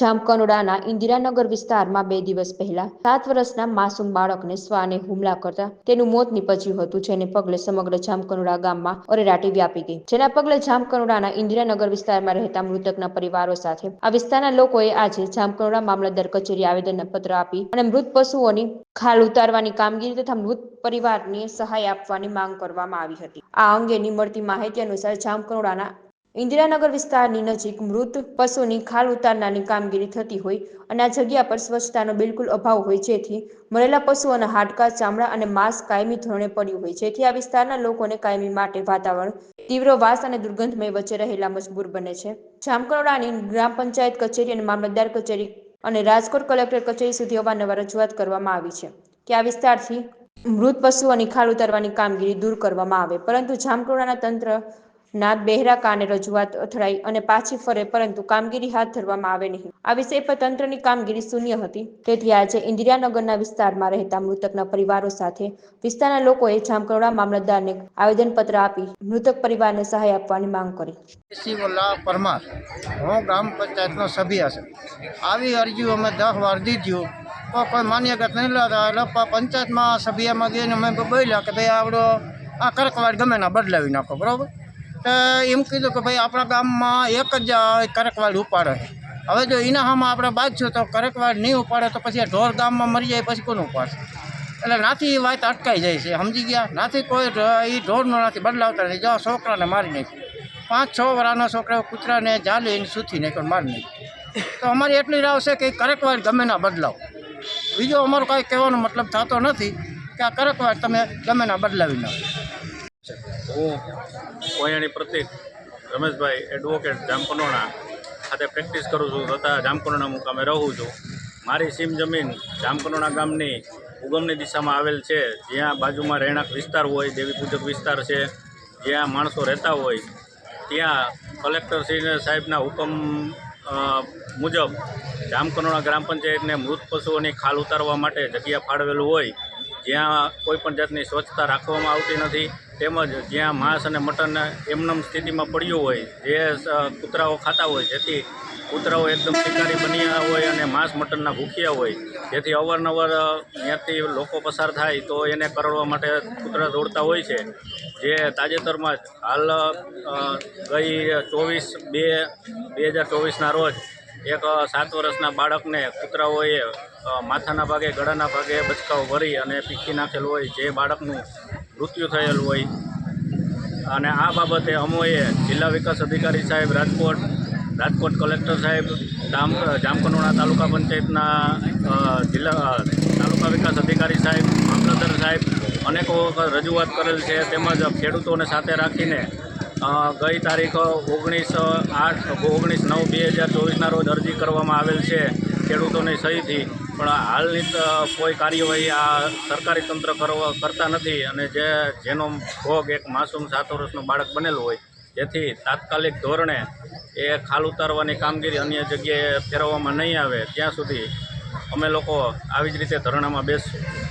જામકંડોળાના ઇન્દિરાનગર વિસ્તારમાં 2 દિવસ પહેલા 7 વર્ષના માસૂમ બાળકને શ્વાને હુમલા કરતા તેનું મોત નીપજ્યું હતું, જેને પગલે સમગ્ર જામકંડોળા ગામમાં અરેરાટી વ્યાપી ગઈ. જેના પગલે જામકંડોળાના ઇન્દિરાનગર વિસ્તારમાં રહેતા મૃતકના પરિવારો સાથે આ વિસ્તારના લોકોએ આજે જામકંડોળા મામલતદાર કચેરી આવેદનપત્ર આપી અને મૃત પશુઓની ખાલ ઉતારવાની કામગીરી તથા મૃત પરિવારને સહાય આપવાની માંગ કરવામાં આવી હતી. આ અંગેની મળતી માહિતી અનુસાર જામકંડોળાના ઇન્દિરાનગર વિસ્તારની નજીક મૃત પશુની ખાલ ઉતારવાની કામગીરી થતી હોય અને આ જગ્યા પર સ્વચ્છતાનો બિલકુલ અભાવ હોય, જેથી મરેલા પશુઓના હાડકાં, ચામડા અને માંસ કાયમી ધોરણે પડ્યું હોય, જેથી આ વિસ્તારના લોકોને કાયમી માટે વાતાવરણ તીવ્ર વાસ અને દુર્ગંધમય વચ્ચે રહેલા મજબૂર બને છે. જામકંડોળાની ગ્રામ પંચાયત કચેરી અને મામલતદાર કચેરી અને રાજકોટ કલેક્ટર કચેરી સુધી અવારનવાર રજૂઆત કરવામાં આવી છે કે આ વિસ્તારથી મૃત પશુઓની ખાલ ઉતારવાની કામગીરી દૂર કરવામાં આવે, પરંતુ જામકંડોળાના તંત્ર ના બહેરા કાને રજૂઆત અથડાઈ અને પાછી ફરે, પરંતુ કામગીરી હાથ ધરવામાં આવે નહીં. આ વિષય પર તંત્રની કામગીરી શૂન્ય હતી. તેથી આજે ઇન્દિરાનગરના વિસ્તારમાં રહેતા મૃતકના પરિવારો સાથે વિસ્તારના લોકોએ જામકંડોળા મામલતદારને આવેદનપત્ર આપી મૃતક પરિવારને સહાય આપવાની માંગ કરી. પરમાર, હું ગ્રામ પંચાયતનો સભ્ય છે. આવી અરજીઓ અમે 10 વાર દીધું તો કોઈ માન્યગત નહીં લેતા, એટલે પંચાયતમાં સભ્યમાં ગઈને અમે બોલ્યા કે ભાઈ આપણો આ કરકવાડ ગમે ના બદલાવી નાખો, બરાબર. તો એમ કીધું કે ભાઈ આપણા ગામમાં એક જ કરકવાડ ઉપાડે. હવે જો એના સામે આપણે બાજશું તો કરકવાડ નહીં ઉપાડે તો પછી ઢોર ગામમાં મરી જાય, પછી કોનું ઉપાડશે? એટલે નાથી એ વાત અટકાઈ જાય છે, સમજી ગયા? નાથી કોઈ એ ઢોરનો નથી બદલાવતા નથી. જો છોકરાને મારી નાખ્યું, 5-6 વર્ષના છોકરાઓ કૂતરાને જાલીને સૂથી નાખ્યો, મારી નાખ્યું. તો અમારી એટલી રાવ છે કે કરકવાડ ગમે ના બદલાવ. બીજો અમારો કાંઈ કહેવાનો મતલબ થતો નથી કે આ કરકવાડ તમે ગમે ના બદલાવી નાખો. હું કોયાણી પ્રતિક રમેશભાઈ, એડવોકેટ, જામકંડોળા ખાતે પ્રેક્ટિસ કરું છું તથા જામકંડોળા મુકામે રહું છું. મારી સીમ જમીન જામકંડોળા ગામની ઉગમની દિશામાં આવેલ છે, જ્યાં બાજુમાં રહેણાંક વિસ્તાર હોય, દેવી પૂજક વિસ્તાર છે, જ્યાં માણસો રહેતા હોય, ત્યાં કલેક્ટર સાહેબના હુકમ મુજબ જામકંડોળા ગ્રામ પંચાયતને મૃત પશુઓની ખાલ ઉતારવા માટે જગ્યા ફાળવેલું હોય, જ્યાં કોઈપણ જાતની સ્વચ્છતા રાખવામાં આવતી નથી, તેમજ જ્યાં માંસ અને મટન એમનેમ સ્થિતિમાં પડ્યું હોય, જે કૂતરાઓ ખાતા હોય, જેથી કૂતરાઓ એકદમ શિકારી બન્યા હોય અને માંસ મટનના ભૂખ્યા હોય, જેથી અવારનવાર ત્યાંથી લોકો પસાર થાય તો એને કરડવા માટે કૂતરા દોડતા હોય છે. જે તાજેતરમાં જ હાલ ગઈ 24/2/2024ના રોજ એક 7 વર્ષના બાળકને કૂતરાઓએ માથાના ભાગે, ગળાના ભાગે બચકાઓ ભરી અને પીખી નાખેલ હોય, જે બાળકનું મૃત્યુ થયેલ હોય. અને આ બાબતે અમોએ જિલ્લા વિકાસ અધિકારી સાહેબ રાજકોટ કલેક્ટર સાહેબ, જામકંડોળા તાલુકા પંચાયતના તાલુકા વિકાસ અધિકારી સાહેબ, મામલતદાર સાહેબ અનેકો વખત રજૂઆત કરેલ છે. તેમજ ખેડૂતોને સાથે રાખીને ગઈ તારીખ 19/9/2024ના રોજ અરજી કરવામાં આવેલ છે ખેડૂતોની સહીથી, પણ હાલની કોઈ કાર્યવાહી આ સરકારી તંત્ર કરતા નથી. અને જેનો ભોગ એક માસૂમ 7 વર્ષનું બાળક બનેલું હોય, જેથી તાત્કાલિક ધોરણે એ ખાલ ઉતારવાની કામગીરી અન્ય જગ્યાએ ફેરવવામાં નહીં આવે ત્યાં સુધી અમે લોકો આવી જ રીતે ધરણામાં બેસશું.